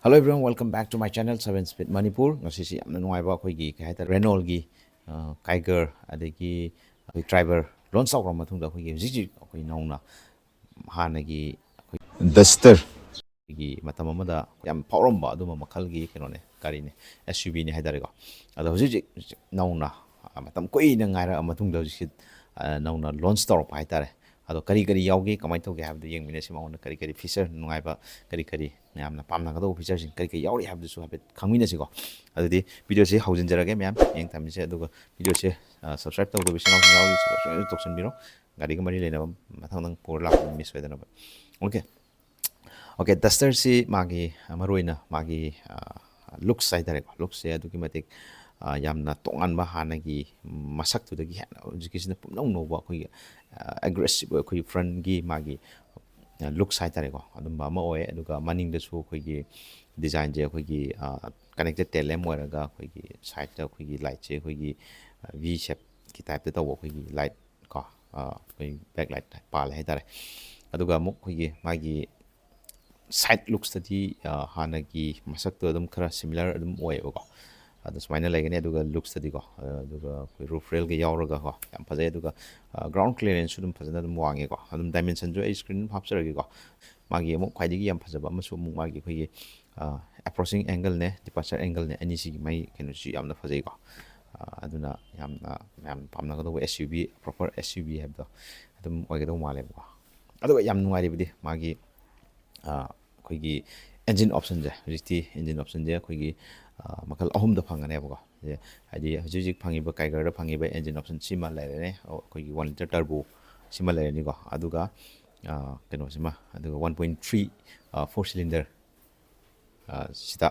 Hello everyone, welcome back to my channel 7 Speed Manipur. Ngasi yamna nuaiba akhoi kai ta Renault gi Kiger adagi driver loan saw ram mathung da akhoi ji akhoi nauna hana gi DUSTER gi matam amada yam pawramba aduma makhal gi kenone gari ne SUV ne haidare go ado ji nauna matam koi na ngaira mathung da ji nauna launch tawr pa haitare ado kari yauge kamai to ge habdu yeng mine sima on kari feature nungaiba kari mayamna pamna gado feature sin kari yauri habdu su habet khangmina sigo adudi video se haujin jarage mayam yeng tamni se aduga video se subscribe to do bisna yauri subscribe to sun biro gari ga mari lena mathang nang por la miss wedana okay okay duster si magi maroina magi looks side dare looks se adugi matik yamna tongan ba hanagi masak tu dagi education pumnong no ba khoi aggressive khoi front gi magi look side tare ko adum ba ma oe aduga maning da su khoi gi design je khoi gi connected telem moraga khoi gi side da khoi gi light je khoi gi v shape ki type da tawo khoi gi light ko khoi backlight pa la tare aduga mu khoi gi magi side looks tadi hanagi masak tu adum khara similar adum oe ko adu smaina legane aduga looks tadi ko aduga khoi roof rail ge yauraga ko yam phajai aduga ground clearance sudum phajana dum wange ko adum dimension jo screen hapsaragi ko magi mu khwaidigi yam phajaba masu mu magi khoi approaching angle ne departure angle ne ani si mai kenu si yamna phajai ko aduna yam pamna gado SUV proper SUV habdo adum oigado male ko aduga yam nungai bidi magi khoi engine option je riti engine option je khoi makal ahum da phangane ba je adi hujik phangi ba Kiger da phangi ba engine option sima lere ne khoi 1 liter turbo sima lere ni ko aduga keno sima aduga 1.3 4 cylinder sita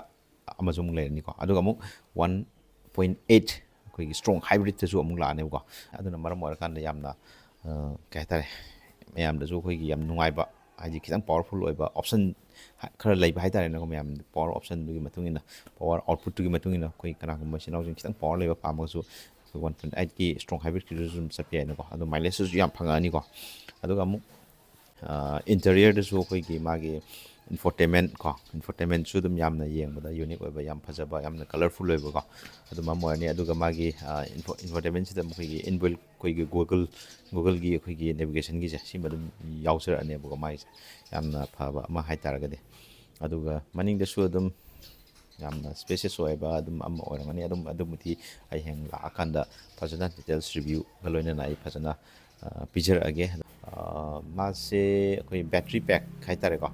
amazon lere ni ko aduga mu 1.8 khoi strong hybrid ta su amung la ne ko aduna maram war kan da yamna kai tare mayam da su khoi yam nungai ba haji kitang powerful oiba option khara lei bai tare na ko mayam power option du gi matungina power output du gi matungina koi kana ko machine housing kitang power lei ba pa ma su 1.8 ki strong hybrid ki zoom sapya na ko adu mileage su yam phanga ni ko adu ga mu interior da su koi gi magi infotainment su dum yamna yeng ba unique oiba yam phajaba yamna colorful oiba ko adu ma mo ni adu ga magi infotainment sidam koi gi inbuilt koi gi google gi koi gi navigation gi si madum yausar ane ba mai yamna phaba ma hai taragade adu ga maning da su dum yamna spacious oiba adum am orangani adum muti ai heng la akanda phajana details review galoina nai phajana picture age ma se koi battery pack khai tare ko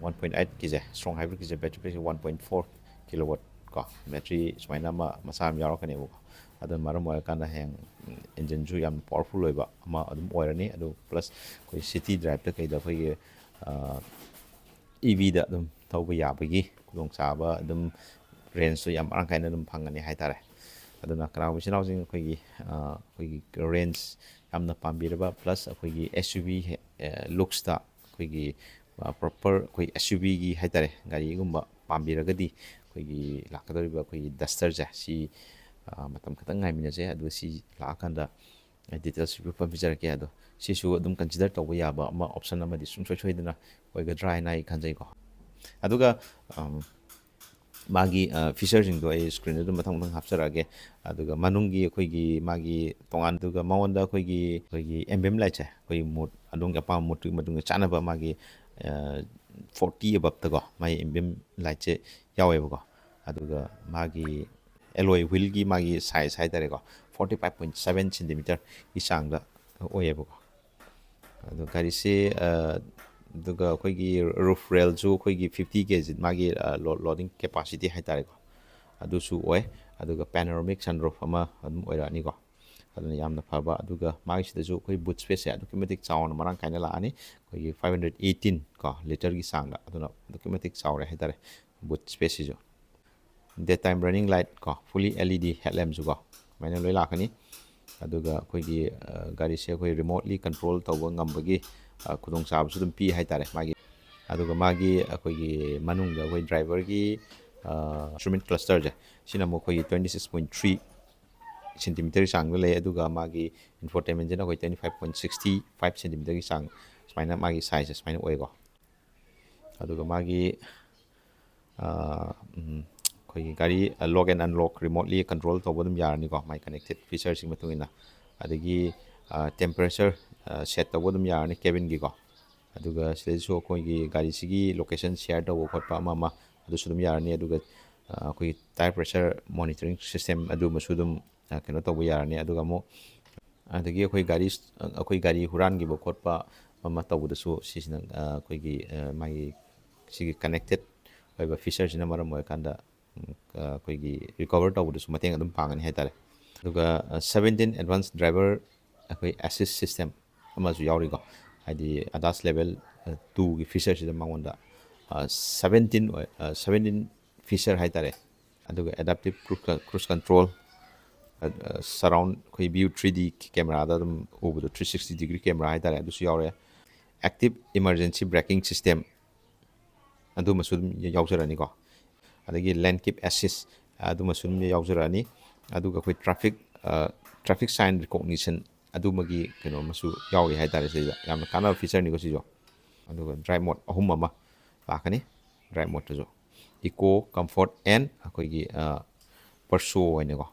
1.8 kg strong hybrid kg battery pack 1.4 kilowatt ko battery smaina ma masam yaro kane ko adun maram oil kan heng engine ju yam powerful oiba ma adum oirani adu plus koi city drive ta kai da koi EV da adum thauba yabagi kudong chaba adum range so yam arang kaina adum phangani hai tare aduna kana machine housing koi range yamna pambiraba plus koi SUV looks ta koi proper koi SUV gi hai tare gari gumba pambiragadi koi lakadoriba koi duster ja si matam khatang ngai mina je adu si la kanda details review pa picture ke ado si su adum consider to ya ba ma option ama di sum choi dina oiga dry nai khanjai ko aduga magi features ing do ai screen du mathang mathang hapsarage aduga manungi khoi gi magi tongan duga maonda khoi gi emblem lai cha khoi mode adung ga pa mode madung chana ba magi 40 above ta go mai emblem lai che yawe ba go aduga magi alloy wheel gi magi size hai tare ko 45.7 cm ki sang da oye ba ko adu gari se duga khoi gi roof rail ju khoi gi 50 kg magi loading capacity hai tare ko adu su oe aduga panoramic sunroof ama adum oira ni ko aduna yamna phaba aduga magi sida ju khoi boot space ya documentic sound marang kaina la ani khoi gi 518 ko liter gi sang da aduna documentic sound hai tare boot space jo daytime running light ko fully LED headlamp ju ko maina loi lakani aduga khoi gi gari se khoi remotely control tawba ngambagi khudong sab su dum pi hai tare magi aduga magi khoi gi manung da khoi driver gi instrument cluster ja sina mo khoi 26.3 cm sang le aduga magi infotainment jena khoi 25.65 cm gi sang smaina magi size smaina oi go aduga magi ꯑꯩꯈꯣꯏꯒꯤ ꯒꯥꯔꯤ ꯂꯣꯛ and unlock remotely control ꯇꯧꯕ ꯑꯗꯨꯝ ꯌꯥꯔꯅꯤꯀꯣ ꯃꯥꯏ connected ꯐꯤꯆꯔꯁꯤꯡ ꯃꯇꯨꯡ ꯏꯟꯅ ꯑꯗꯒꯤ temperature set ꯇꯧꯕ ꯑꯗꯨꯝ ꯌꯥꯔꯅꯤ ꯀꯦꯕꯤꯟꯒꯤꯀꯣ ꯑꯗꯨꯒ ꯁꯤꯗꯩꯁꯨ ꯑꯩꯈꯣꯏꯒꯤ ꯒꯥꯔꯤꯁꯤꯒꯤ ꯂꯣꯀꯦꯁꯟ ꯁꯤꯌꯔ ꯇꯧꯕ ꯈꯣꯠꯄ ꯑꯃ ꯑꯗꯨꯁꯨ ꯑꯗꯨꯝ ꯌꯥꯔꯅꯤ ꯑꯗꯨꯒ ꯑꯩꯈꯣꯏꯒꯤ ꯇꯥꯏꯔ ꯄ꯭ꯔꯦꯁꯔ ꯃꯣꯅꯤꯇꯔꯤꯡ ꯁꯤꯁꯇꯦꯝ ꯑꯗꯨꯃꯁꯨ ꯑꯗꯨꯝ ꯀꯩꯅꯣ ꯇꯧꯕ ꯌꯥꯔꯅꯤ ꯑꯗꯨꯒ ꯑꯃꯨꯛ ꯑꯗꯒꯤ ꯑꯩꯈꯣꯏ ꯒꯥꯔꯤ ꯍꯨꯔꯥꯟꯈꯤꯕ ꯈꯣꯠꯄ ꯑꯃ ꯇꯧꯕꯗꯁꯨ ꯁꯤꯁꯤꯅ ꯑꯩꯈꯣꯏꯒꯤ ꯃꯥꯒꯤ ꯁꯤꯒꯤ ꯀꯅꯦꯛꯇꯦꯠ ꯑꯣꯏꯕ ꯐꯤꯆꯔꯁꯤꯅ ꯃꯔꯝ ꯑꯣꯏꯔꯀꯥꯟꯗ ꯑꯩꯈꯣꯏꯒꯤ ꯔꯤꯀꯣꯕꯔ ꯇꯧꯕꯗꯁꯨ ꯃꯇꯦꯡ ꯑꯗꯨꯝ ꯄꯥꯡꯒꯅꯤ ꯍꯥꯏꯇꯥꯔꯦ ꯑꯗꯨꯒ 17 ꯑꯦꯗꯚꯥꯟꯁ ꯗ꯭ꯔꯥꯏꯚꯔ ꯑꯩꯈꯣꯏ ꯑꯦꯁꯤꯁ ꯁꯤꯁꯇꯦꯝ ꯑꯃꯁꯨ ꯌꯥꯎꯔꯤꯀꯣ ꯍꯥꯏꯗꯤ ꯑꯗꯥꯁ ꯂꯦꯚꯦꯜ 2ꯒꯤ ꯐꯤꯆꯔꯁꯤꯗ ꯃꯉꯣꯟꯗ 17 ꯐꯤꯆꯔ ꯍꯥꯏꯇꯥꯔꯦ ꯑꯗꯨꯒ ꯑꯦꯗꯥꯞꯇꯤꯞ ꯀ꯭ꯔꯨꯁ ꯀꯟꯇ꯭ꯔꯣꯜ ꯁꯔꯥꯎꯟ ꯑꯩꯈꯣꯏ ꯚ꯭ꯌू 3D ꯀꯦꯃꯦꯔꯥꯗ ꯑꯗꯨꯝ ꯎꯕꯗꯣ 360 ꯗꯤꯒ꯭ꯔꯤ ꯀꯦꯃꯦꯔꯥ ꯍꯥꯏꯇꯥꯔꯦ ꯑꯗꯨꯁꯨ ꯌꯥꯎꯔꯦ ꯑꯦꯛꯇꯤꯞ ꯏꯃꯥꯔꯖꯦꯟꯁꯤ ꯕ꯭ꯔꯦꯀꯤꯡ ꯁꯤꯁꯇꯦꯝ ꯑꯗꯨꯃꯁꯨ ꯑꯗꯨꯝ ꯌꯥꯎꯖꯔꯅꯤꯀꯣ ꯑꯗꯒꯤ ꯂꯦꯟꯀꯤꯞ ꯑꯦꯁꯤꯁ ꯑꯗꯨꯃꯁꯨ ꯑꯗꯨꯝ ꯌꯥꯎꯖꯔꯛꯑꯅꯤ ꯑꯗꯨꯒ ꯑꯩꯈꯣꯏ ꯇ꯭ꯔꯥꯐꯤꯛ ꯁꯥꯏꯟ ꯔꯤꯀꯣꯛꯅꯤꯁꯟ ꯑꯗꯨꯃꯒꯤ ꯀꯩꯅꯣ ꯑꯃꯁꯨ ꯌꯥꯎꯔꯤ ꯍꯥꯏꯇꯥꯔꯦ ꯁꯤꯗ ꯌꯥꯝꯅ ꯀꯥꯟꯅꯕ ꯐꯤꯆꯔꯅꯤꯀꯣ ꯁꯤꯁꯨ ꯑꯗꯨꯒ ꯗ꯭ꯔꯥꯏꯚ ꯃꯣꯠ ꯑꯃ ꯂꯥꯛꯀꯅꯤ ꯗ꯭ꯔꯥꯏꯚ ꯃꯣꯠꯇꯁꯨ ꯏꯀꯣ ꯀꯝꯐꯣꯔꯠ ꯑꯦꯟ ꯑꯩꯈꯣꯏꯒꯤ ꯄꯔꯁꯣ ꯑꯣꯏꯅꯀꯣ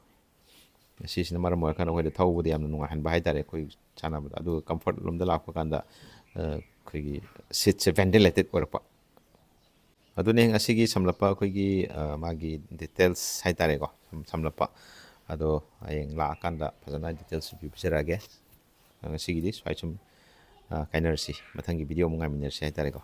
ꯁꯤꯁꯤꯅ ꯃꯔꯝ ꯑꯣꯏꯔꯀꯥꯟꯗ ꯑꯩꯈꯣꯏꯗ ꯊꯧꯕꯗ ꯌꯥꯝꯅ ꯅꯨꯡꯉꯥꯏꯍꯟꯕ ꯍꯥꯏꯇꯥꯔꯦ ꯑꯩꯈꯣꯏ ꯁꯥꯟꯅꯕꯗ ꯑꯗꯨꯒ ꯀꯝꯐꯣꯔꯠ ꯂꯣꯝꯗ ꯂꯥꯛꯄ ꯀꯥꯟꯗ ꯑꯩꯈꯣꯏꯒꯤ ꯁꯤꯠꯁꯦ ꯚꯦꯟꯇꯤꯂꯦꯇꯦꯠ ꯑꯣꯏꯔꯛꯄ ꯑꯗꯨꯅꯦ ꯉꯁꯤꯒꯤ ꯁꯝꯂꯞꯄ ꯑꯩꯈꯣꯏꯒꯤ ꯃꯥꯒꯤ ꯗꯤꯇꯦꯜꯁ ꯍꯥꯏꯇꯥꯔꯦꯀꯣ ꯁꯝꯂꯞꯄ ꯑꯗꯣ ꯍꯌꯦꯡ ꯂꯥꯛꯑꯀꯥꯟꯗ ꯐꯖꯅ ꯗꯤꯇꯦꯜꯁ ꯔꯤꯚ꯭ꯌꯨ ꯄꯤꯖꯔꯛꯑꯒꯦ ꯉꯁꯤꯒꯤꯗꯤ ꯁ꯭ꯋꯥꯏ ꯁꯨꯝ ꯀꯥꯏꯅꯔꯁꯤ ꯃꯊꯪꯒꯤ ꯚꯤꯗꯤꯑꯣ ꯑꯃꯨꯛ ꯉꯥꯏꯃꯤꯟꯅꯔꯁꯤ ꯍꯥꯏꯇꯥꯔꯦꯀꯣ